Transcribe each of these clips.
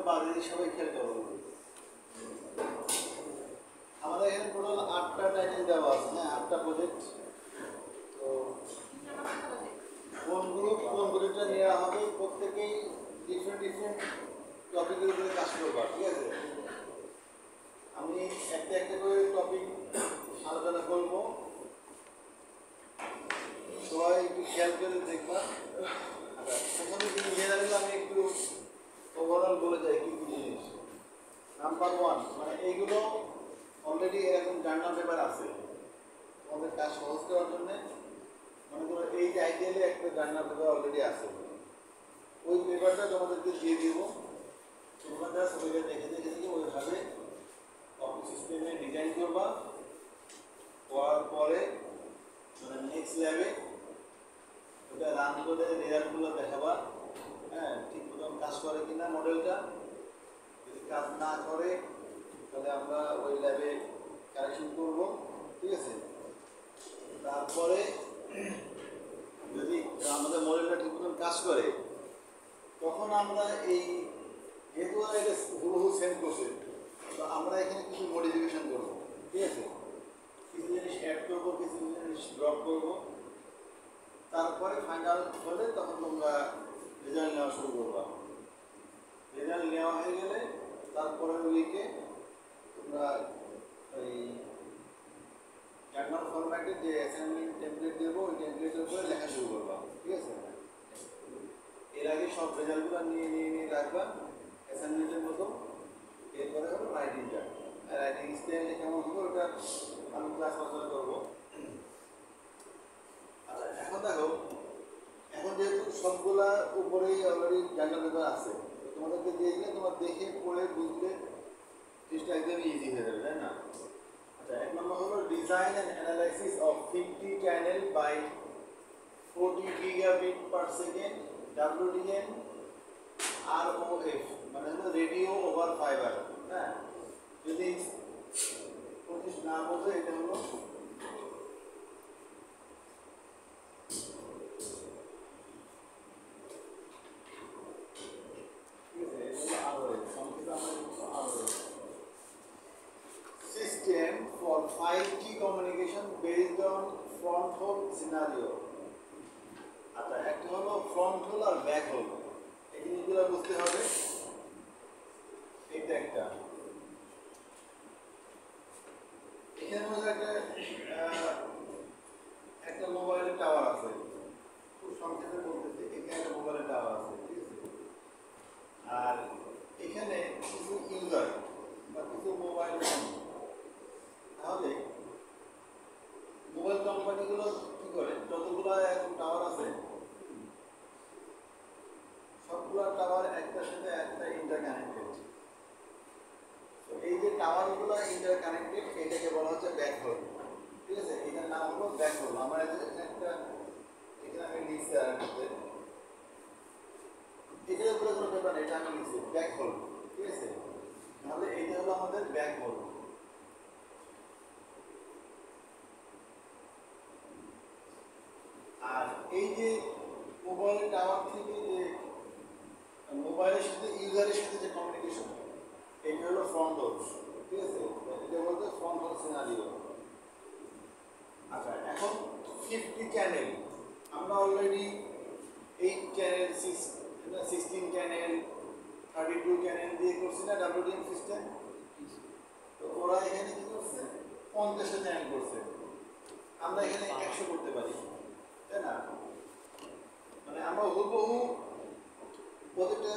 বাজে সবাই খেয়াল করবো। আমাদের এখানে টোটাল 8টা টাইটেল দেওয়া আছে, হ্যাঁ 8টা প্রজেক্ট। তো কোন প্রজেক্টটা নেওয়া হবে প্রত্যেকেই ডিফারেন্ট টপিকের উপরে কাজ করবা, ঠিক আছে? আমি একটা করে টপিক আলোচনা করব, সবাই একটু খেয়াল করে দেখবা। প্রথমে কিন্তু জেনারেল আমি একটু ওভারঅল বলে যাই কি কি জিনিস। নাম্বার 1, মানে এইগুলো অলরেডি এরকম জার্নাল পেপার আছে তোমাদের কাজ সহজ করার জন্য। মনে করো এই টাইটেলে একটা জার্নাল পেপার অলরেডি আছে, ওই পেপারটা তোমাদেরকে দিয়ে দিব। তোমরা জাস্ট ওইটা দেখে ওইভাবে অফিস সিস্টেমে ডিজাইন করবা, করার পরে মানে নেক্সট ল্যাবে ওটা রান করে রেজাল্টগুলো দেখাবা। হ্যাঁ, ঠিক মতন কাজ করে কিনা মডেলটা। যদি কাজ না করে তাহলে আমরা ওই ল্যাবে কারেকশন করব, ঠিক আছে? তারপরে যদি আমাদের মডেলটা ঠিক মতন কাজ করে তখন আমরা এই যেহেতু এটা হুবহু সেন্ড করছে, তো আমরা এখানে কিছু মডিফিকেশন করবো, ঠিক আছে? কিছু জিনিস অ্যাড করবো, কিছু জিনিস ড্রপ করবো। তারপরে ফাইনাল হলে তখন তোমরা রেজাল্ট নেওয়া শুরু করবা। রেজাল্ট নেওয়া হয়ে গেলে তারপরের উইকে তোমরা ওই জার্নাল ফরম্যাটে যে অ্যাসাইনমেন্ট টেমপ্লেট দেবো ওই টেমপ্লেটের উপরে লেখা শুরু করবা, ঠিক আছে? এর আগে সব রেজাল্টগুলো নিয়ে রাখবা অ্যাসাইনমেন্টের মতো। এরপরে হলো রাইটিংটা, রাইটিং স্টাইলে কেমন হবে ওটা আমি ক্লাস আলোচনা করবো। আচ্ছা, এখন দেখো, এখন যেহেতু সবগুলা উপরেই অলরেডি জার্নাল পেপার আছে, তোমাদেরকে দিয়ে দিলে তোমার দেখে পড়ে বুঝলে জিনিসটা একদমই ইজি হয়ে যাবে, তাই না? আচ্ছা, 1 নম্বর হলো design and analysis of 50 channel by 40 gigabit per second WDM ROF, মানে হলো রেডিও ওভার ফাইবার। হ্যাঁ, যদি 25 না বোঝে এটা হলো system for 5G communication based on front hole scenario. আচ্ছা, একটা হলো ফ্রন্ট হোল আর ব্যাক হোল, এই জিনিসগুলো বুঝতে হবে। এটা এখানে মধ্যে একটা মোবাইলের টাওয়ার আছে, খুব সংক্ষেপে বলতেছি। এখানে একটা মোবাইলের টাওয়ার আছে, ঠিক আছে? আর এখানে কিছু ইউজার বা কিছু মোবাইল ফোন। তাহলে মোবাইল কোম্পানিগুলো কি করে, যতগুলো এখন টাওয়ার আছে সবগুলো টাওয়ার একটার সাথে একটা ইন্টারকানেক্টেড। তো এই যে টাওয়ারগুলো ইন্টারকানেক্টেড এটাকে বলা হচ্ছে ব্যাকহোল, ঠিক আছে? এটার নাম হলো ব্যাকহোল। আমার একটা এখানে আমি লিখছি, আর এটার উপরে কোনো ব্যাপার নেই, এটা আমি লিখছি ব্যাকহোল, ঠিক আছে? তাহলে এটা হলো আমাদের ব্যাকহোল। আর এই যে মোবাইল টাওয়ার থেকে যে মোবাইলের সাথে ইউজারের সাথে যে কমিউনিকেশন, এটা হলো ফ্রন্ট হোল, ঠিক আছে? এটা বলতে ফ্রন্ট হোল সিনারিও। আচ্ছা, এখন 50 চ্যানেল আমরা অলরেডি 8 চ্যানেল 16 চ্যানেল 32 চ্যানেল দিয়ে করছি না WDM সিস্টেম। তো ওরা এখানে কি করছে, 50টা চ্যানেল করছে। আমরা এখানে 100 করতে পারি, তাই না? মানে আমরা হুবহু প্রত্যেকটা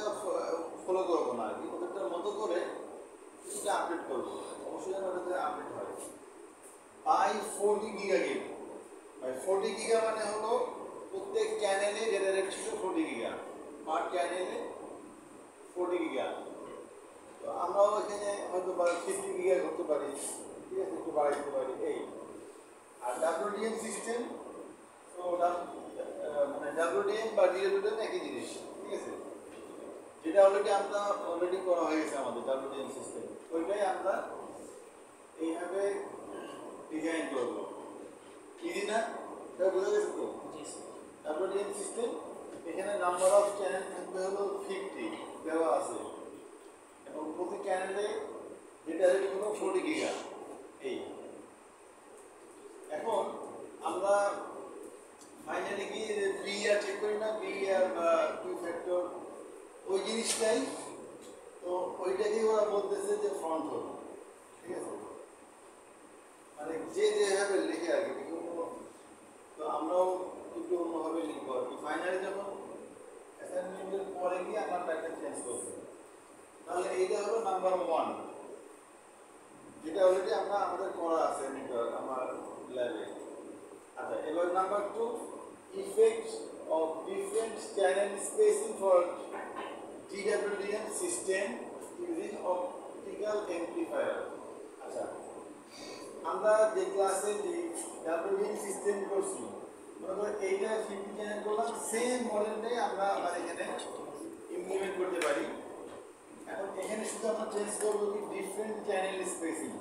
ফলো করবো না আর কি, প্রত্যেকটার মতো করে কিছুটা আপডেট করবো। অবশ্যই যেন ওটাতে আপডেট হয়। বাই 40 গিগাবিট, বাই 40 গিগা মানে হলো প্রত্যেক চ্যানেলে যেটা রেট ছিল 40 গিগা, পার চ্যানেলে 40 গিগা। তো আমরাও এখানে হয়তো 50 গিগা করতে পারি, ঠিক আছে? একটু বাড়াই দিতে পারি এই। আর WDM সিস্টেম, তো মানে WDM বা DWDM একই জিনিস, ঠিক আছে? যেটা অলরেডি করা হয়ে গেছে আমাদের WDM সিস্টেম, ওইটাই আমরা এইভাবে ডিজাইন করবো। ইজি না? এটা বোঝা গেছে তো? WDM সিস্টেম, এখানে নাম্বার অফ চ্যানেল থাকবে হলো 50 দেওয়া আছে। এবং প্রতি চ্যানেলে ডেটা রেট হলো 40 গিগা। এই এখন আমরা ফাইনালি গিয়ে বিআর চেক করি না, বিআর বা টু ফ্যাক্টর ওই জিনিসটাই, তো ওইটাকেই ওরা বলতেছে যে ফ্রন্ট হোল। ঠিক আছে, মানে যে যেভাবে লিখে আর কি, তো আমরাও একটু অন্যভাবে লিখবো আর কি। ফাইনালি যখন অ্যাসাইনমেন্টের পরে গিয়ে আমরা প্যাটার্ন চেঞ্জ করবো। তাহলে এইটা হলো নাম্বার 1, যেটা অলরেডি আমরা আমাদের করা আছে আমার ল্যাবে। আচ্ছা, এবার number 2, effect of different channel spacing for DWDM system using optical amplifier. আচ্ছা, আমরা যে ক্লাসে যে WDM সিস্টেম করছি, মনে করো এইটা 50 চ্যানেল করলাম, সেম মডেলটাই আমরা আবার এখানে ইমপ্লিমেন্ট করতে পারি। এখন এখানে শুধু আমরা চেঞ্জ করবো কি ডিফারেন্ট চ্যানেল স্পেসিং।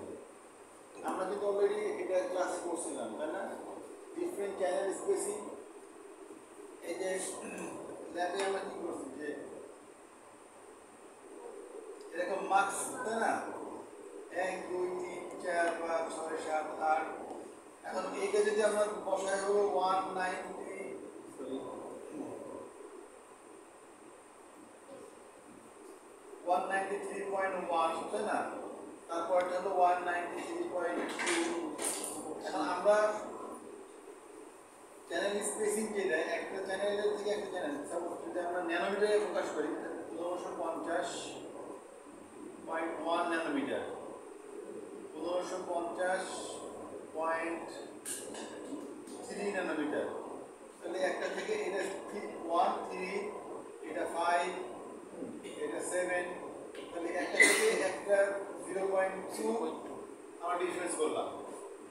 আমরা কিন্তু অলরেডি এটা ক্লাসে করছিলাম, তাই না? ডিফারেন্ট চ্যানেল স্পেসিং, এই যে ল্যাবে আমরা কি করছি যে এরকম মার্কস, তাই না? 1 2 3 4 5 6 7 8। এখন এইটা যদি আমরা বসাই হলো 193.1, তাই না? তারপরটা হলো 193.2। এখন আমরা চ্যানেল স্পেসিং যেটা, একটা চ্যানেলের থেকে একটা চ্যানেল সাপোজ যদি আমরা ন্যানোমিটারে প্রকাশ করি, 1550.1 ন্যানোমিটার, 1550.3 ন্যানোমিটার, তাহলে একটা থেকে এটা 1 3, এটা 5, এটা 7, তাহলে একটা থেকে একটা 0.2 আমরা ডিফারেন্স করলাম।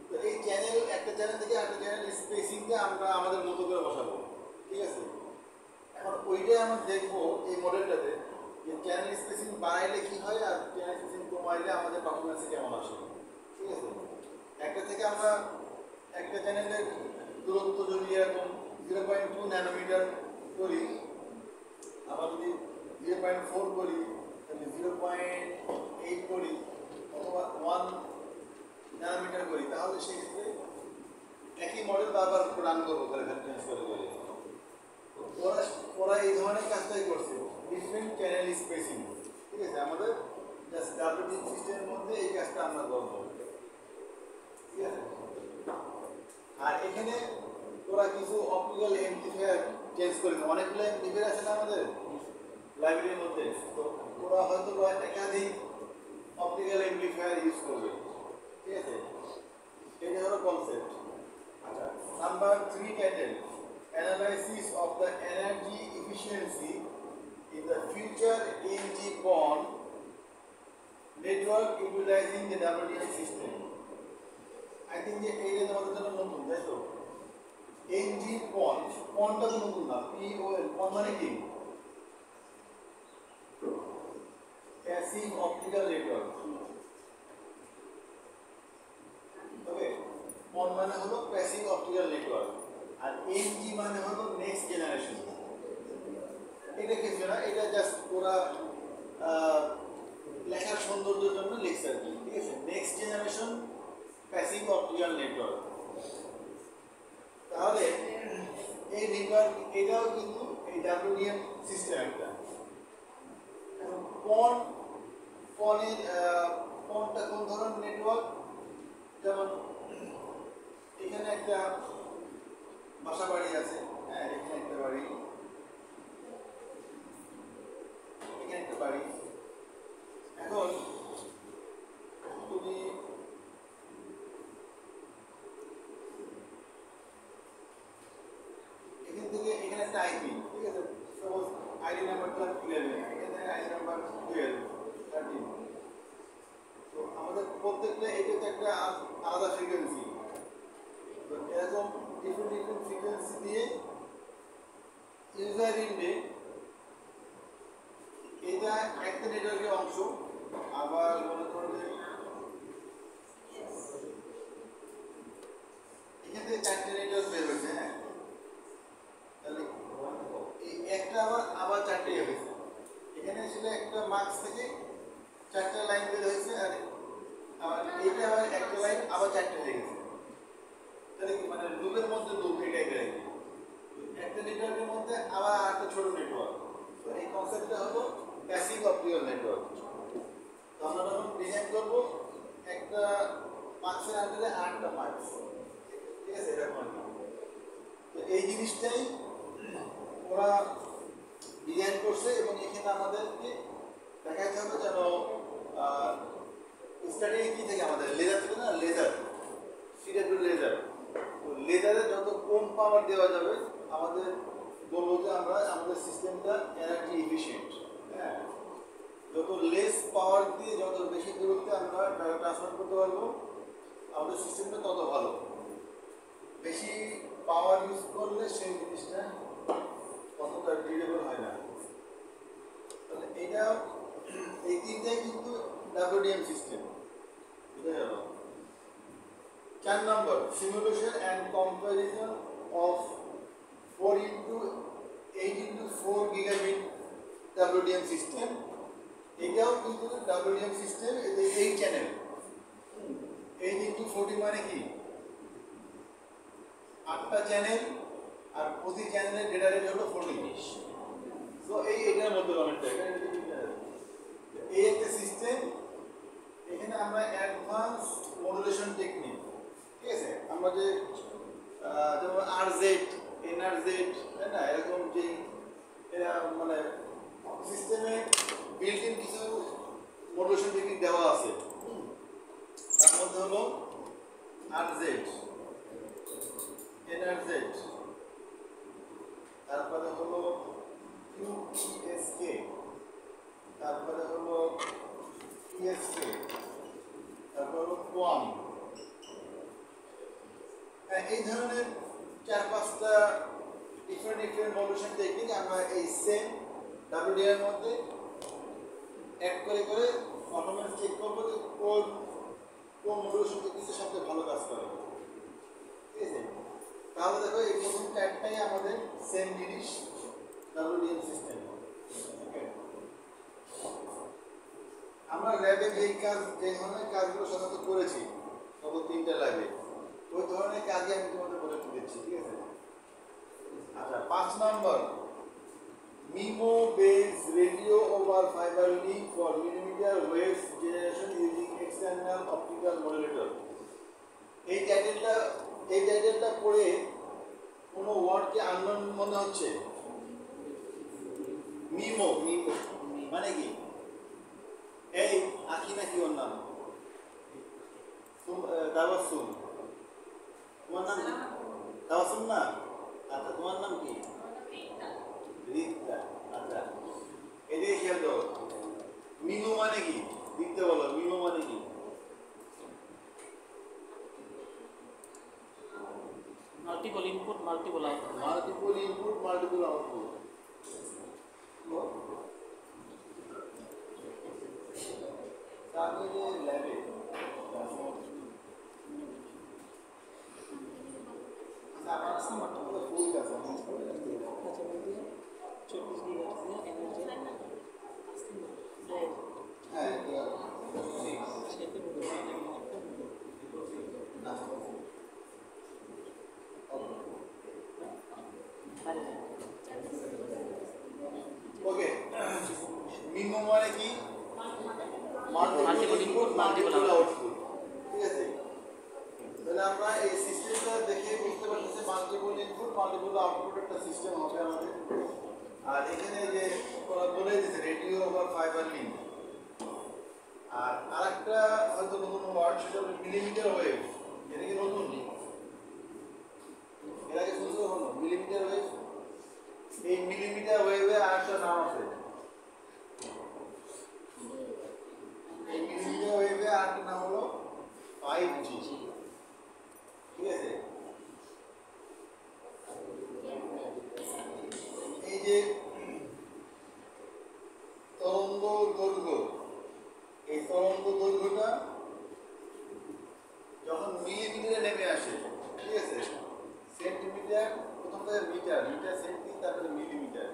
তো এই চ্যানেল, একটা চ্যানেল থেকে একটা চ্যানেল স্পেসিংটা আমরা আমাদের মতো করে বসাবো। ঠিক আছে, এখন ওইটাই আমরা দেখবো এই মডেলটাতে যে চ্যানেল স্পেসিং বাড়াইলে কি হয় আর চ্যানেল স্পেসিং কমাইলে আমাদের পারফরমেন্সে কেমন আসে। ঠিক আছে, একটা থেকে আমরা একটা চ্যানেলের দূরত্ব যদি এরকম 0.2 ন্যানোমিটার করি, আবার যদি 0.4 করি, তাহলে 0.8 করি, অথবা 1 ন্যানোমিটার করি, তাহলে সেক্ষেত্রে একই মডেল বারবার রান করবো করে চেঞ্জ করে করে। ওরা এই ধরনের কাজটাই করছে, ডিফারেন্ট চ্যানেল স্পেসিং। ঠিক আছে, আমাদের জাস্ট WDM সিস্টেমের মধ্যে এই কাজটা আমরা করবো। ঠিক আছে, আর এখানে ওরা কিছু অপটিক্যাল অ্যাম্প্লিফায়ার চেঞ্জ করেছে। অনেকগুলো অ্যাম্প্লিফায়ার আছে না আমাদের লাইব্রেরির মধ্যে, তো ওরা হয়তো একাধিক অপটিক্যাল অ্যাম্প্লিফায়ার ইউজ করবে। ঠিক আছে, এটা হলো কনসেপ্ট। আচ্ছা, number 3 title, analysis of the energy efficiency in the future NG-PON network utilising the WDM system. I think যে এইটা তোমাদের জন্য নতুন, তাই তো? NG-PON, পনটা তো নতুন না, PON, পন মানে কি? Passive optical network. ওকে, পন মানে হলো প্যাসিভ অপটিক্যাল নেটওয়ার্ক, আর NG মানে হলো নেক্সট জেনারেশন। এটা কিছু না, এটা জাস্ট ওরা লেখার সৌন্দর্যের জন্য লিখছে আর কি। ঠিক আছে, next generation passive optical network. তাহলে এই নেটওয়ার্ক, এটাও কিন্তু এই WDM সিস্টেম একটা। পনটা কোন ধরনের নেটওয়ার্ক? যেমন এখানে একটা বাসা বাড়ি আছে, হ্যাঁ, এখানে একটা বাড়ি, এখানে একটা বাড়ি। এখন তুমি এখান থেকে এখানে একটা আইপি, ঠিক আছে, সাপোজ আইডি নাম্বারটা 11, এখানে আইডি নাম্বার 12 13। তো আমাদের প্রত্যেকটা এটাতে একটা আলাদা ফ্রিকোয়েন্সি, তো এরকম ডিফারেন্ট ডিফারেন্ট ফ্রিকোয়েন্সি দিয়ে ইউজার ইন্ডে এটা একটা নেটওয়ার্কের অংশ। আবার মনে করো যে এখান থেকে 4টে নেটওয়ার্ক বের হয়েছে, হ্যাঁ, তাহলে এই একটা আবার 4টে হয়েছে। এখানে ছিল একটা মার্কস থেকে একটা মার্কসের আন্ডারে 8টা মার্কস, ঠিক আছে, এরকম। তো এই জিনিসটাই ওরা ডিজাইন করছে এবং এখানে আমাদেরকে দেখাইতে হবে যেন স্টাডি কি থেকে আমাদের লেজার থেকে না, লেজার সিডেড লেজার, লেজারে যত কম পাওয়ার দেওয়া যাবে আমাদের বলবো যে আমরা আমাদের সিস্টেমটা এনার্জি এফিশিয়েন্ট। হ্যাঁ, যত লেস পাওয়ার দিয়ে যত বেশি দূরত্বে আমরা ডাটা ট্রান্সফার করতে পারবো আমাদের সিস্টেমটা তত ভালো। বেশি পাওয়ার ইউজ করলে সেই জিনিসটা কতটা ডিউরেবল হয় না। তাহলে এটা এই তিনটাই কিন্তু ডাব্লিউডিএম সিস্টেম। বুঝা গেল? 4 নম্বর, simulation and comparison of 4 into 8 into 4 gigabit WDM system. এটাও কিন্তু WDM সিস্টেম, এই 8 চ্যানেল, 8 into 40 মানে কি 8টা চ্যানেল, আর প্রতি চ্যানেলের ডেটা রেট হলো 40। সো এটার মধ্যে অনেকটা এই একটা সিস্টেম। এখানে আমরা অ্যাডভান্স মডুলেশন টেকনিক, ঠিক আছে, আমরা যে যেমন আরজেড, এনআরজেড, তাই না, এরকম যে এরা মানে সিস্টেমে বিল্ট ইন কিছু মডুলেশন টেকনিক দেওয়া আছে। তার মধ্যে হলো আরজেড, এনআরজেড, তারপরে হলো কিউএসকে, তারপরে হলো পিএসকে, তারপরে হলো কোয়াম। এই ধরনের 4-5টা ডিফারেন্ট মডুলেশন টেকনিক আমরা এই সেম ডাব্লিউডিএম এর মধ্যে অ্যাড করে করে অটোমেটিক চেক করবো যে কোন মডুলেশন টেকনিকের সবচেয়ে ভালো কাজ করে, ঠিক আছে। তাহলে দেখো এই প্রথম 4টাই আমাদের সেম জিনিস, ডাব্লিউডিএম সিস্টেম। আমরা ল্যাবে যে ধরনের কাজগুলো সাধারণত করেছি গত 3টা ল্যাবে, ওই ধরনের কাজই আমি তোমাদের বলে দিচ্ছি, ঠিক আছে। আচ্ছা, 5 নম্বর, MIMO based radio over fiber link for millimeter waves generation using external optical modulator. এই টাইটেলটা পড়ে কোনো ওয়ার্ডকে আননোন মনে হচ্ছে? মিমো মানে কি? এই আঁকি নাকি ওর নাম? তাবাসসুম। তোমার নাম কি? তাবাসসুম না? আচ্ছা, তোমার নাম কি? রিক্তা। আচ্ছা, এদিকে খেয়াল করো, মিমো মানে কি? লিখতে বলো, মিমো মানে কি? Multiple input multiple output. Multiple input multiple output. তাহলে ল্যাবে ওকে, মিমো মানে কি? মাল্টিপল ইনপুট মাল্টিপল আউটপুট, ঠিক আছে। তাহলে আমরা এই সিস্টেমটা দেখে বুঝতে পারতেছি মাল্টিপল ইনপুট মাল্টিপল আউটপুট একটা সিস্টেম হবে আমাদের। আর এখানে যে বলে দিয়েছে রেডিও ওভার ফাইবার লিঙ্ক, আর আরেকটা হয়তো নতুন ওয়ার্ড, সেটা হলো মিলিমিটার ওয়েভ। এটা কি নতুন? এর আগে শুনছো কখনো মিলিমিটার ওয়েভ? এই মিলিমিটার ওয়েভে আরেকটা নাম আছে, এই মিলিমিটার ওয়েভে আরেকটা নাম হলো 5G, ঠিক আছে। এই যে তরঙ্গ দৈর্ঘ্য, এই তরঙ্গ দৈর্ঘ্যটা যখন মিলিমিটারে নেমে আসে, ঠিক আছে, সেন্টিমিটার প্রথম থেকে মিটার, মিটার সেন্টি, তারপরে মিলিমিটার।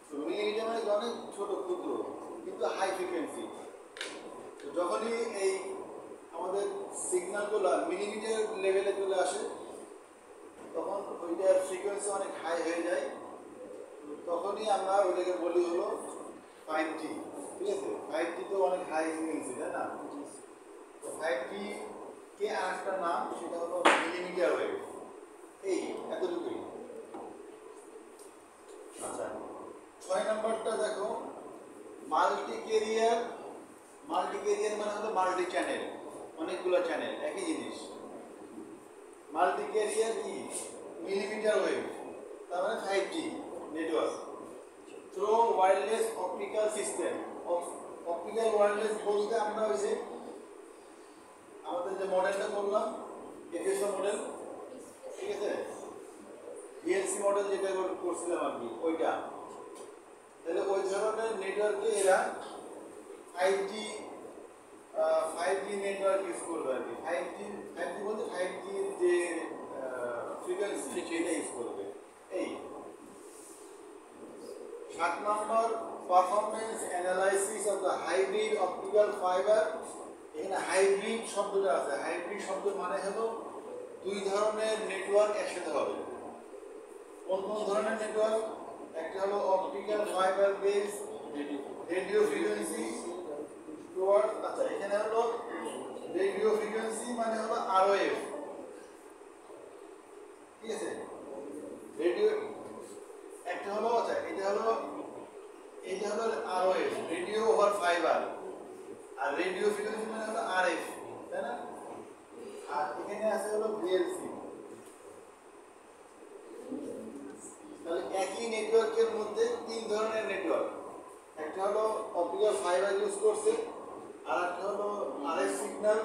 তো মিলিমিটার মানে অনেক ছোট ক্ষুদ্র কিন্তু হাই ফ্রিকোয়েন্সি। তো যখনই এই আমাদের সিগন্যালগুলো মিলিমিটার লেভেলে চলে আসে তখন ওইটার ফ্রিকোয়েন্সি অনেক হাই হয়ে যায়, তখনই আমরা ওইটাকে বলি হলো 5G, ঠিক আছে। 5G তো অনেক হাই ফ্রিকোয়েন্সি, তাই না? তো 5G কে আরেকটা নাম, সেটা হলো মিলিমিটার ওয়েভ। এই এতটুকুই। আচ্ছা, 6 নম্বরটা দেখো, মাল্টি ক্যারিয়ার। মাল্টি ক্যারিয়ার মানে হলো মাল্টি চ্যানেল, অনেকগুলো চ্যানেল একই জিনিস। মাল্টি ক্যারিয়ার কি? মিলিমিটার ওয়েভ, তার মানে 5G network through wireless optical system. Optical wireless বলতে আমরা ওই যে আমাদের যে মডেলটা করলাম, এফএসও মডেল, ঠিক আছে, ভিএলসি মডেল যেটা করছিলাম আর কি, ওইটা। তাহলে ওই ধরনের নেটওয়ার্কে এরা 5G নেটওয়ার্ক ইউজ করবে আর কি। 5G বলতে 5G যে ফ্রিকোয়েন্সি সেটা ইউজ করবে। এই 7 নম্বর, performance analysis of the hybrid optical fiber. এখানে হাইব্রিড শব্দটা আছে। হাইব্রিড শব্দ মানে হলো দুই ধরনের নেটওয়ার্ক একসাথে হবে। কোন কোন ধরনের নেটওয়ার্ক? একটা হলো optical fibre base radio frequency toward, আচ্ছা এখানে হলো রেডিও ফ্রিকোয়েন্সি মানে হলো আরওএফ, ঠিক আছে। রেডিও একটা হলো, আচ্ছা এটা হলো আরওএফ, রেডিও ওভার ফাইবার। আর রেডিও ফ্রিকোয়েন্সি মানে হলো আরএফ, তাই না? আর এখানে আছে হলো ভিএলসি। তাহলে একই নেটওয়ার্কের মধ্যে তিন ধরনের নেটওয়ার্ক। একটা হলো অপটিক্যাল ফাইবার ইউজ করছে, আর একটা হলো আরএফ সিগন্যাল,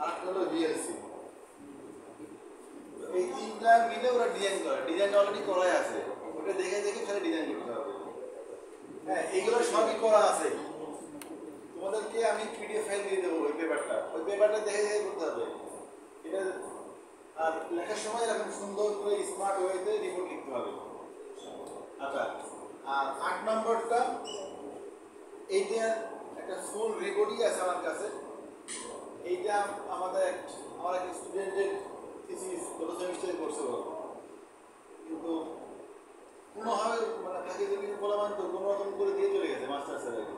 আর একটা হলো ভিএলসি। এই তিনটা মিলে ওরা ডিজাইন করে। ডিজাইন অলরেডি করাই আছে, ওটা দেখে দেখে খালি ডিজাইন করতে হবে। হ্যাঁ, এগুলো সবই করা আছে। তোমাদেরকে আমি পিডিএফ ফাইল দিয়ে দেবো, ওই পেপারটা দেখে দেখে করতে হবে এটা। আর লেখার সময় এরকম সুন্দর করে স্মার্ট ওয়েতে রিপোর্ট লিখতে হবে। আচ্ছা, আর 8 নম্বরটা, এইটা একটা ফুল রিপোর্টই আছে আমার কাছে। এইটা আমার এক স্টুডেন্টের থিসিস গত সেমিস্টারে করছে, কিন্তু কোনোভাবে মানে তাকে যদি বললাম তো কোনো রকম করে দিয়ে চলে গেছে মাস্টার্সের আগে।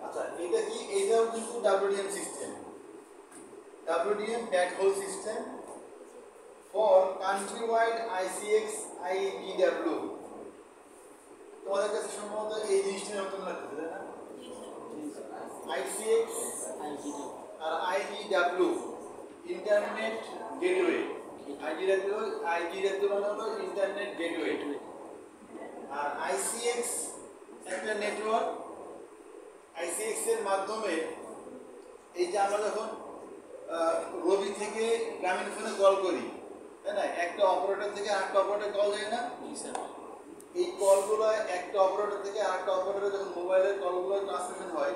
আচ্ছা, এটা কি? এইটাও কিন্তু WDM system, WDM backhaul system for country wide ICX IDW. তোমাদের কাছে সম্ভবত এই জিনিসটা নতুন লাগতেছে, তাই না? আইসিএক্স আর আইডিডাব্লিউ, ইন্টারনেট গেটওয়ে। আইডিডাব্লিউ মানে হলো ইন্টারনেট গেটওয়ে, আর আইসিএক্স একটা নেটওয়ার্ক। আইসিএক্স এর মাধ্যমে এই যে আমরা যখন রবি থেকে গ্রামীণ ফোনে কল করি, তাই না, একটা অপারেটর থেকে আরেকটা অপারেটর কল যায় না? এই কলগুলো একটা অপারেটর থেকে আরেকটা অপারেটরে যখন মোবাইলের কলগুলো ট্রান্সমিশন হয়,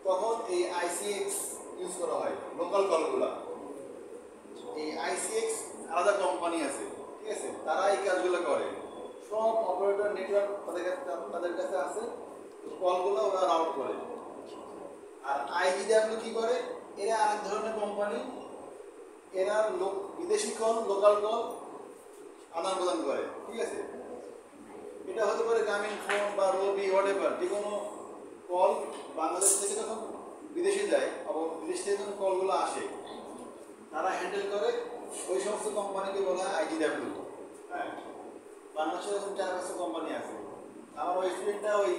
তখন এই আইসিএক্স ইউজ করা হয়, লোকাল কলগুলো। এই আইসিএক্স আলাদা কোম্পানি আছে, ঠিক আছে, তারা এই কাজগুলো করে। সব অপারেটর নেটওয়ার্ক তাদের কাছে আছে, কলগুলো ওরা রাউট করে। আর আইডিডাব্লিউ কি করে? এরা আরেক ধরনের কোম্পানি, এরা বিদেশি কল, লোকাল কল আদান প্রদান করে, ঠিক আছে। এটা হতে পারে গ্রামীণ ফোন বা রবি হোয়াটএভার, যে কোনো কল বাংলাদেশ থেকে যখন বিদেশে যায়, আবার বিদেশ থেকে যখন কলগুলো আসে, তারা হ্যান্ডেল করে। ওই সমস্ত কোম্পানিকে বলা হয় আইডিডাব্লিউ। হ্যাঁ, বাংলাদেশে এখন 4-5টা কোম্পানি আছে। আমার ওই স্টুডেন্টটা ওই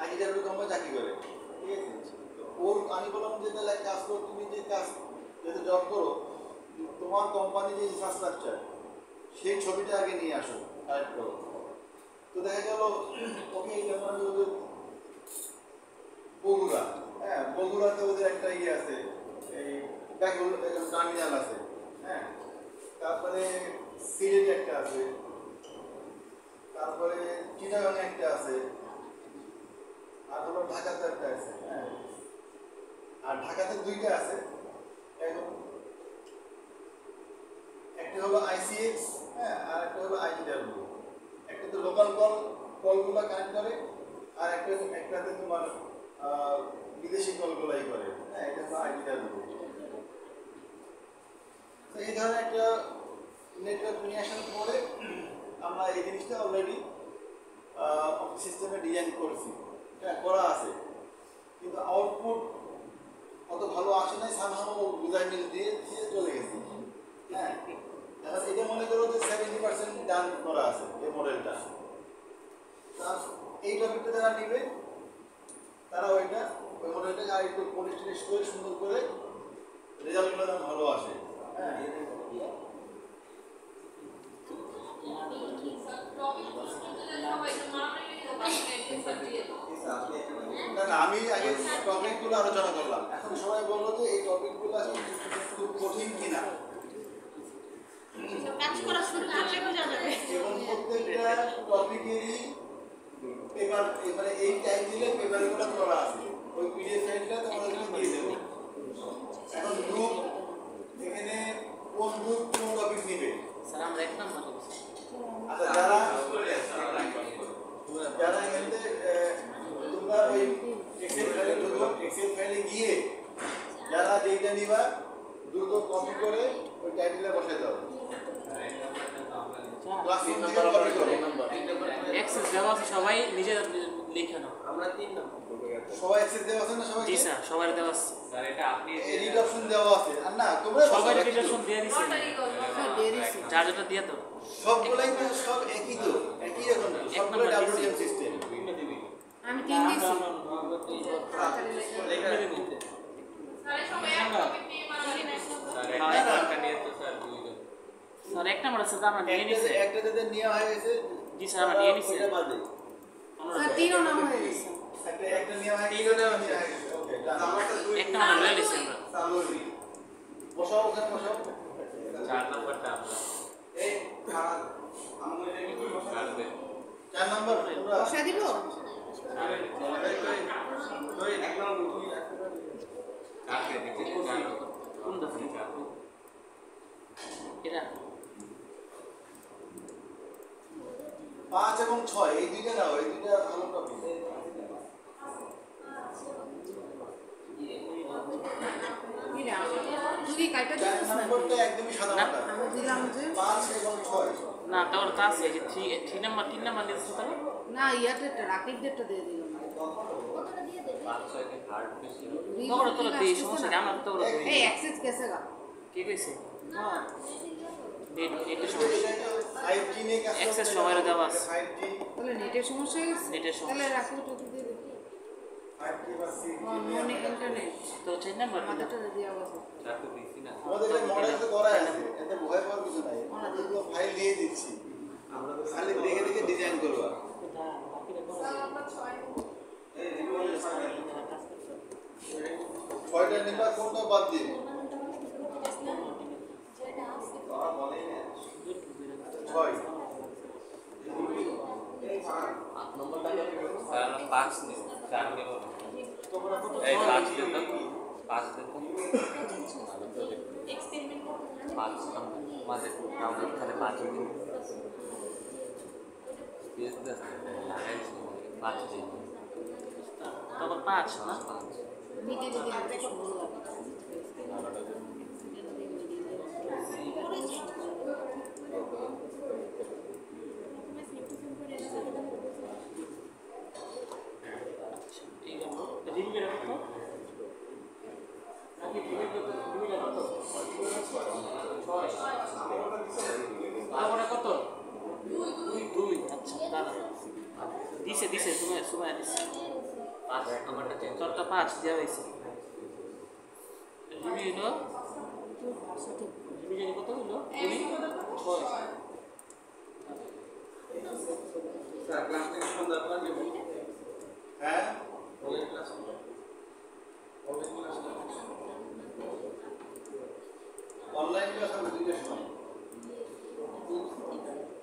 আইডিডাব্লিউ কোম্পানি চাকরি করে, ঠিক আছে। ওর আমি বললাম যে তাহলে এক কাজ করো, তুমি যে কাজ যাতে জব করো, তোমার কোম্পানি যে ইনফ্রাস্ট্রাকচার সেই ছবিটা আগে নিয়ে আসো, কালেক্ট করো। তো দেখা গেল ওকে বগুড়া, হ্যাঁ বগুড়াতে ওদের একটা ইয়ে আছে, এই টার্মিনাল আছে, হ্যাঁ, তারপরে সিলেটে একটা আছে, তারপরে চিটাগাংয়ে একটা আছে, আর হলো ঢাকাতে একটা আছে, হ্যাঁ, আর ঢাকাতে 2টা আছে। এখন একটা হলো আইসিএক্স, হ্যাঁ, আর একটা হলো আইডিডাব্লিউ। একটা তো লোকাল কলগুলো কানেক্ট করে, আর একটাতে তোমার বিদেশি কলগুলাই করে, হ্যাঁ, এটা হলো আইডিডাব্লিউ। তো এই ধরনের একটা নেটওয়ার্ক নিয়ে আসার পরে আমরা এই জিনিসটা অলরেডি সিস্টেমে ডিজাইন করছি, হ্যাঁ, করা আছে, কিন্তু আউটপুট বিষয়টাকে আর একটু পরিষ্কার করে সুন্দর করে রেজাল্টগুলো যেন ভালো আসে। হ্যাঁ না না, আমি আগে টপিকগুলো আলোচনা করলাম, এখন সবাই বললো যে এই টপিকগুলো খুব কঠিন কিনা কাজ করা শুরু করলে বোঝা যাবে। এবং প্রত্যেকটা টপিকেরই পেপার, মানে এই টাইটেলে পেপারগুলো করা আছে, ওই পিডিএফ ফাইলটা তোমাদেরকে দিয়ে দেবো। এখন গ্রুপ, এখানে কোন গ্রুপ কোন টপিক নেবে? স্যার আমরা এক নাম্বার আচ্ছা, যারা যারা এখানে তোমরা ওই এক্সেল ফাইলে ঢুকো, এক্সেল ফাইলে গিয়ে যারা যেইটা নিবা দ্রুত কপি করে ওই টাইটেলে বসাই দাও। ক্লাসরুম থেকে কপি করো। অ্যাক্সেস দেওয়া আছে, সবাই নিজে লিখে নাও। সবাই অ্যাক্সেস দেওয়া আছে না? সবাই জি স্যার, সবার দেওয়া আছে। এডিট অপশন দেওয়া আছে, আর না তোমরা সবাই রেজিস্ট্রেশন দিয়ে দিছে, যার যেটা দিয়ে দাও। সবগুলাই তো সব একই, তো একই রকম সবগুলো ডাব্লিউএম সিস্টেম। আমি 3 দিছি। স্যার এক নাম্বার আছে, আমরা নিয়ে নিছি। একটা যাদের নেওয়া হয়ে গেছে, জি স্যার, আমরা নিয়ে নিছি। ওটা বাদে স্যার 3ও নাম হয়ে গেছে। একটা নেওয়া হয়ে গেছে, ওকে ডান। এক নাম্বার নিয়ে নিছি আমরা। বসাও, ওখানে বসাও। 4 নাম্বারটা আমরা এই কাটবে 4 নাম্বার তোমরা বসা দিব? কাটবে দেখতে কোন দফা? এটা 5 এবং 6 এই দুইটা নাও, এই দুইটা ভালো টপিক। কি রে তুই কি কাইটা 4 দিছিস না? নম্বরটা একদমই সাদা মাটা। আমি দিলাম যে 5 এবং 6 না, তাহলে তা আছে যে 3 নাম্বার দিয়েছে তাহলে। না ইয়ারটা রাকিব ডেটটা দিয়ে দিলাম। 5-6 কে হার্ড বেশি তোরা তোরা দেই, সমস্যা নেই, আমরা তোরা দেই। এই অ্যাক্সেস কেসে গা? কি কইছে? এটা সমস্যা। 5G নিয়ে কাজ করতে Access সবাইরে দেওয়া আছে। 5G তাহলে নেটের সমস্যা হয়ে গেছে? নেটের সমস্যা। তাহলে রাকিবটা দিয়ে দে। 5G বা 6G নন ইন্টারনেট তো 4 নাম্বার আমাদেরটা দিয়ে গেছে। চারটে দিছি না আমাদের এটা মডেল তো করা আছে, এতে ভয় পাওয়ার কিছু নাই। আমরা তো ফাইল দিয়ে দিচ্ছি, আমরা তো খালি দেখে দেখে ডিজাইন করব। ছয়টা নিবা, কোনটা বাদ দিই? ছয়। স্যার আমরা 5 নিই 4 নেব এই 5 দিন 5 দিন 5 আমাদের আমাদের খালি 5 দিন পেজ দেন লাগাইছি 5 দিন তারপর 5 না? মিটে দিতে হবে সুন্দর লাগে। রিভিউটা কত? নাকি রিভিউটা কত? 6 তারপরে কত? 2 আচ্ছা দাদা দিছে সময় দিছে 5 নাম্বারটা চেঞ্জ তোরটা 5 দেওয়া হয়েছে। রিভিউ হলো রিভিউ কত হলো? 6 স্যার ক্লাস থেকে ফোন দরকার নেব হ্যাঁ, অনলাইন ক্লাস অনলাইন ক্লাস হবে 2টার সময়।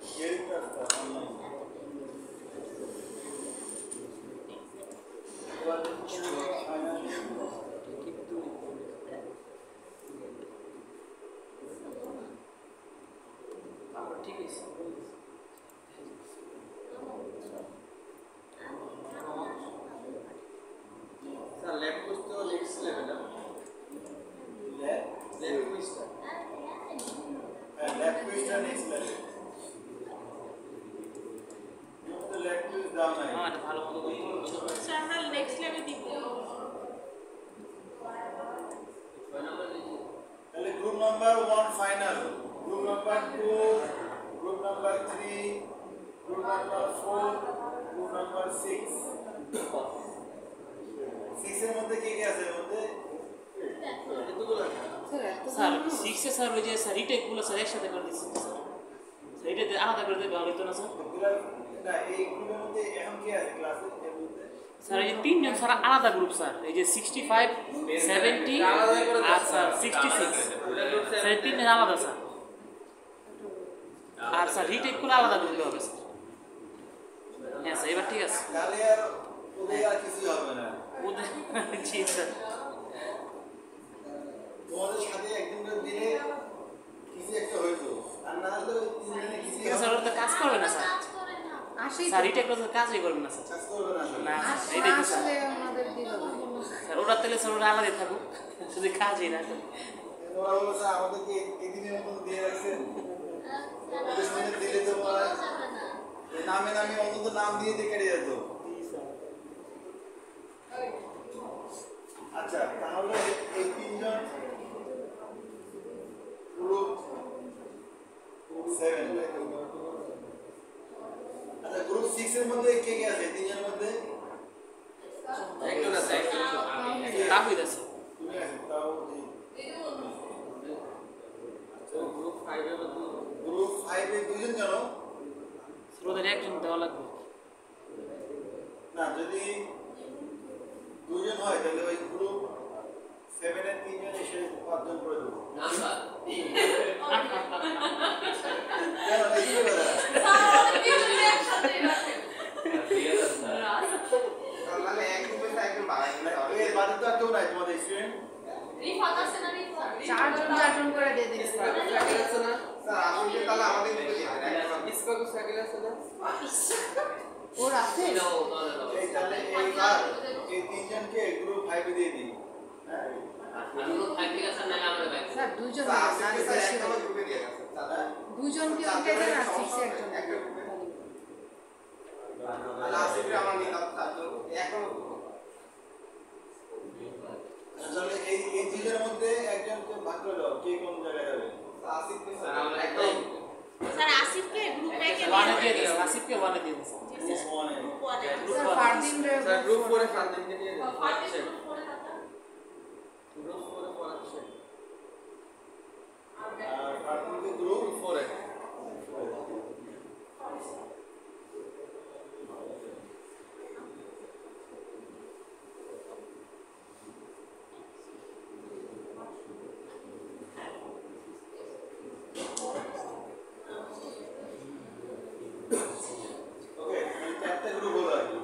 Theory class online. ঠিক আছে। স্যার ল্যাব কোর্স তো নেক্সট লেভেল না ল্যাব কোর্সটা ল্যাব কুইজটা নেক্সট লেভেল। তো ল্যাব কুইজ দাও নাই। হ্যাঁ, এটা ভালো মতো করতে হবে। স্যার আমরা নেক্সট লেভেলে দিব। তাহলে group number 1 final, group number 2, group number 3, group number 4, group number 6। 6 এর মধ্যে কে কে আছে এর মধ্যে? স্যার 6 এ স্যার ওই যে স্যার রিটেকগুলো স্যার একসাথে করে দিচ্ছি স্যার এটাতে আলাদা করে দিলে ভালো হতো না স্যার? না এই গ্রুপের মধ্যে এখন কে আছে ক্লাসে এর মধ্যে? স্যার এই যে তিনজন স্যার আলাদা গ্রুপ স্যার এই যে 65 70 আর স্যার 66 স্যার এই তিনজন আলাদা স্যার আর স্যার রিটেকগুলো আলাদা গ্রুপে হবে স্যার হ্যাঁ স্যার এবার ঠিক আছে তাহলে আর ওদের আর কিছু হবে না ওদের জি স্যার তোমাদের সাথে একদিন করে দিলে কিছু একটা হইতো আর না হলে ওই তিনজনে কিছু ঠিক আছে স্যার ওরা তো কাজ করবে না স্যার আসেই স্যার রিটেক তো কাজই করবে না স্যার কাজ করবে না আসলে। না এটাই তো স্যার আসলে আমাদের দিল স্যার ওরা তাহলে স্যার ওরা আলাদাই থাকুক শুধু কাজই না ওরা বললো স্যার আমাদেরকে এদিনের মতন দিয়ে রাখছেন ওদের সঙ্গে দিলে তো ওরা নামে নামে অন্তত নাম দিয়ে দিয়ে কেটে যেত আচ্ছা তাহলে এই তিনজন গ্রুপ 7 আচ্ছা গ্রুপ 6 এর মধ্যে কে কে আছে তিনজনের মধ্যে একজন আছে একজন তাহিদ আছে তুমি আছে তাও গ্রুপ 5 এর মধ্যে গ্রুপ 5 এর দুইজন জানো স্যার ওদের একজন দেওয়া লাগবে না যদি দুইজন হয় তাহলে ওই গ্রুপ 7 এর তিনজন এসে 5 জন করে দেবো না স্যার কেন এই কি বলে মানে এক গ্রুপে একজন বাড়াই এর বাদে তো আর কেউ নাই তোমাদের স্টুডেন্ট চারজন করে দিয়ে দিন স্যার আসলে তাহলে আমাদের গ্রুপে যেতে ইসপাকু সাইকেল আছে না ওর আছে এই তাহলে এইবার এই তিনজনকে গ্রুপ 5 এ দিয়ে দিই হ্যাঁ স্যার দুইজন স্যার হবে, আর আসলে স্যার বেশি একটা হবে। গ্রুপে দিয়ে গেছে স্যার দুইজনকে উঠে দেন আর সিক্সে একজন একটা গ্রুপে তাহলে আসলে আমার নিতাম স্যার তো এখন তাহলে এই দুইজনের মধ্যে একজনকে ভাগ করে দাও কে কোন জায়গায় যাবে আসিফ স্যার আমরা একদম স্যার আসিফকে গ্রুপ একে ওয়ানে দিয়ে দিন আসিফকে ওয়ানে দিয়ে দিন গ্রুপ 1 এ গ্রুপ স্যার ওয়ান ফারদিন রে স্যার গ্রুপ 4 এ ফারদিনকে দিয়ে দেন গ্রুপ 4 এ পড়াচ্ছে আর ফারদিনকে গ্রুপ 4 এ ওকে মানে চারটা গ্রুপ হলো আর কি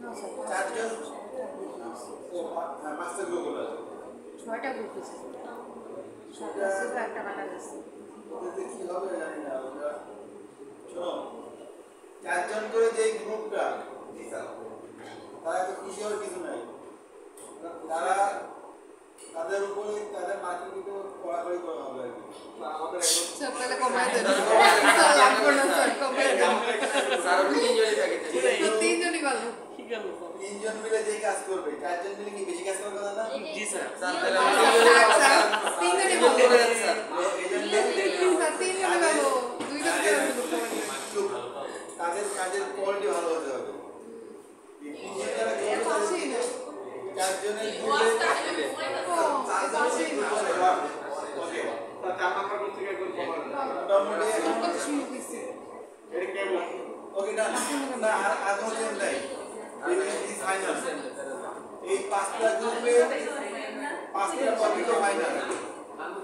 না স্যার চারজন হ্যাঁ 5টা গ্রুপ হলো 6টা গ্রুপ আছে সব একটা কাটা গেছে ওদের কি হবে জানি না ওরা শোনো চারজন করে যে গ্রুপটা জি স্যার তারা তো খুশি হওয়ার কিছু নাই তারা তাদের উপরে তাদের মার্কেটিংকে কড়াকড়ি করা হবে আর কি আমাদের একদম স্যার তাহলে কমায় দেন স্যার লাগবে না স্যার কমায় দেন স্যার আমি তিনজনই থাকে তো তিনজনই ভালো কি গেল তিনজন মিলে যে কাজ করবে চারজন মিলে কি বেশি কাজ করার কথা না জি স্যার স্যার তাহলে আমি তিনজনই তিনজনই ভালো স্যার এই জন্য স্যার তিনজনই ভালো দুইটা করে একটু কাজের কোয়ালিটি ভালো হতে হবে এই তিনজন যারা এত করবে আসেই না চারজনের মিলে ও এত আসেই না ওকে চার নাম্বার গ্রুপ থেকে একজন মোটামুটি কত শুরু হয়েছে ওকে না না আর কোনো চেঞ্জ নাই এই ফাইনাল এই 5টা গ্রুপে 5টা পয়েন্ট ফাইনাল আচ্ছা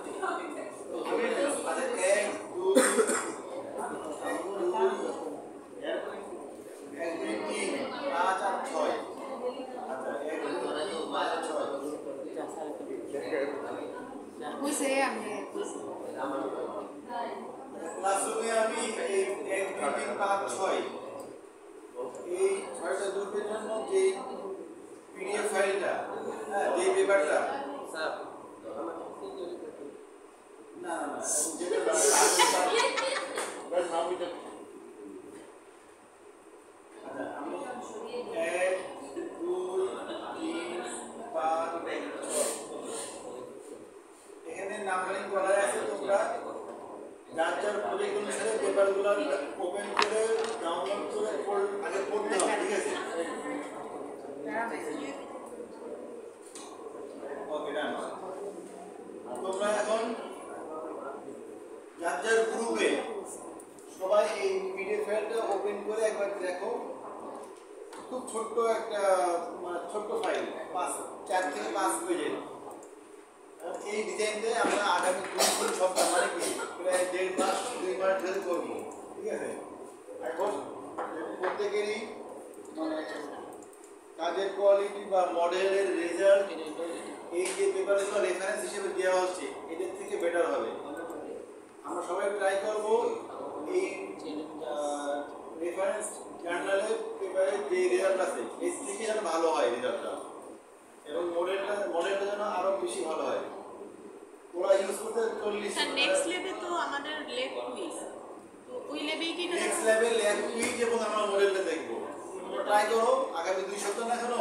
1 2 3 5 আর 6 আচ্ছা 1 2 3 5 আর 6 বুঝে আমি ক্লাসরুমে আমি এই 1 2 3 5 6 এই 6টা গ্রুপের জন্য যে পিডিএফ ফাইলটা হ্যাঁ যে পেপারটা স্যার না না না যেটা আচ্ছা আমি 1 2 3 5 এখানে নাম্বারিং করা আছে তোমরা যার যার প্রজেক্ট অনুসারে পেপারগুলো ওপেন করে ডাউনলোড করে আগে পড়তে হবে ঠিক আছে 4 থেকে 5 পেজের। এই ডিজাইনটা আমরা আগামী 2-3 সপ্তাহ মানে কি প্রায় 1.5 মাস 2 মাস ধরে করব, ঠিক আছে? এখন প্রত্যেকেরই মানে কাজের কোয়ালিটি বা মডেলের রেজাল্ট এই যে পেপারগুলো রেফারেন্স হিসেবে দেওয়া হচ্ছে এদের থেকে বেটার হবে। আমরা সবাই ট্রাই করব এই রেফারেন্স জার্নালে পেপারের যে রেজাল্ট আছে এর থেকে যেন ভালো হয় রেজাল্টটা, এবং মডেলটা যেন আরও বেশি ভালো হয়। ওরা ইউজ করতে 40 স্যার নেক্সট লেভে তো আমাদের লেগ কুইজ, তো ওই লেভেই কি এটা নেক্সট লেভেল ল্যাব কুইজ এবং আমরা মডেলটা দেখব। তোমরা ট্রাই করো আগামী 2 সপ্তাহ না কেন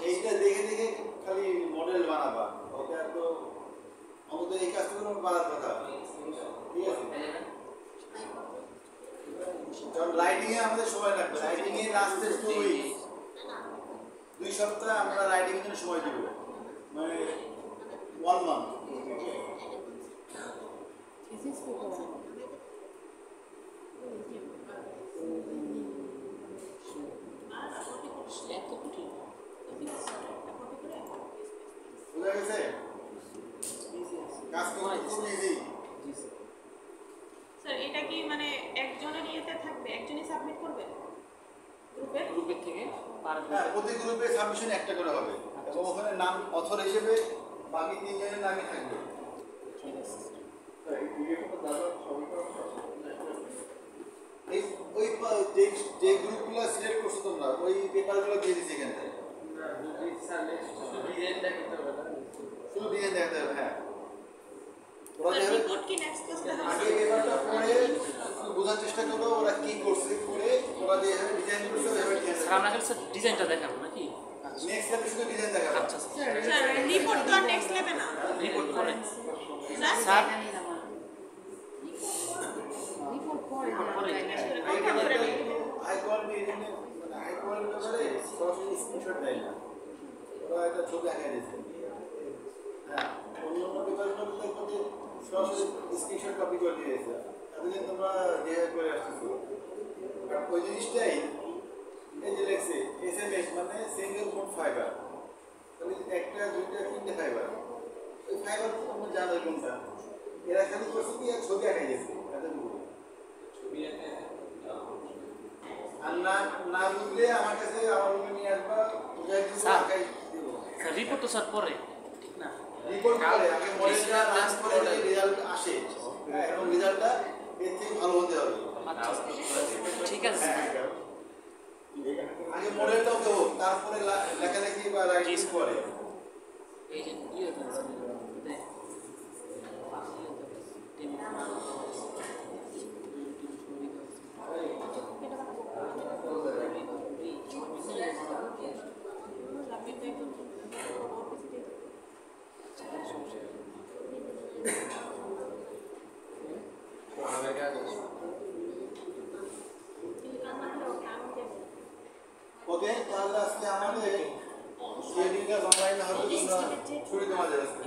এইটা দেখে দেখে খালি মডেল বানাবা, ওটা তো আমাদের এই কাজ করে বানার কথা, ঠিক আছে? কারণ রাইটিং এ আমাদের সময় লাগবে, রাইটিং এ লাস্টে 2 সপ্তাহ আমরা রাইটিং এর জন্য সময় দিব, মানে 1 মান্থ। থিসিস পেপার এত কঠিন বুঝা গেছে? কাজ করতে খুব ইজি। স্যার এটা কি মানে একজনের ইয়েতে থাকবে, একজনই সাবমিট করবে গ্রুপে? গ্রুপের থেকে পার হ্যাঁ, প্রতি গ্রুপে সাবমিশন একটা করে হবে এবং ওখানে নাম অথর হিসেবে বাকি 3 জনের নামই থাকবে। এই ওই যে গ্রুপগুলো সিলেক্ট করছো তোমরা ওই পেপারগুলো দিয়ে দিচ্ছি এখান থেকে, শুধু ডিজাইন দেখাতে হবে। হ্যাঁ, ওরা স্যার দেখবে রিপোর্ট কি নেক্সট ক্লাসে দেখাবো? আগে পেপারটা পড়ে একটু বোঝার চেষ্টা করো ওরা কি করছে, করে ওরা যেভাবে ডিজাইন করছে ওইভাবে স্যার আমরা স্যার ডিজাইনটা দেখাবো নাকি? নেক্সট লেভেল শুধু ডিজাইন দেখাবো। আচ্ছা স্যার রিপোর্ট তো নেক্সট লেভে না রিপোর্ট করে স্যার স্যার রিপোর্ট পরে হাই কোয়ালিটি মানে হাই কোয়ালিটি ব্যাপারে সরাসরি স্ক্রিনশট দেয় না, ওরা একটা ছবি আঁকা দিয়েছে। হ্যাঁ, অন্য পেপারগুলো দেখতে সরাসরি স্ক্রিনশট কপি করে দিয়েছে, তাদের তোমরা যেভাবে করে আসতেছো আর ওই জিনিসটাই এই যে লেখছে SMS মানে সিঙ্গেল মোড ফাইবার, তাহলে 1টা 2টা 3টে ফাইবার, ওই ফাইবার তোমরা জানো কোনটা, এরা খালি করছে কি এক ছবি আঁকা দিয়েছে এতটুকু। আর না বুঝলে আমার কাছে আমার রুমে নিয়ে আসবা, বুঝাই দিব, স্যার। আঁকাই দিব। স্যার রিপোর্ট তো স্যার পরে ঠিক না? রিপোর্ট করে আগে মডেলটা রান করে রেজাল্ট আসে, হ্যাঁ, এবং রেজাল্টটা এর থেকে ভালো হতে হবে। আচ্ছা ঠিক আছে স্যার। আগে মডেলটাও দেবো, তারপরে লেখালেখি বা রাইটিং করে। এই যে ইয়ে আছে দেখ ওকে, তাহলে আজকে আমাদের শেডিংটা অনলাইনে হবে, তোমরা ছুটি তোমাদের আজকে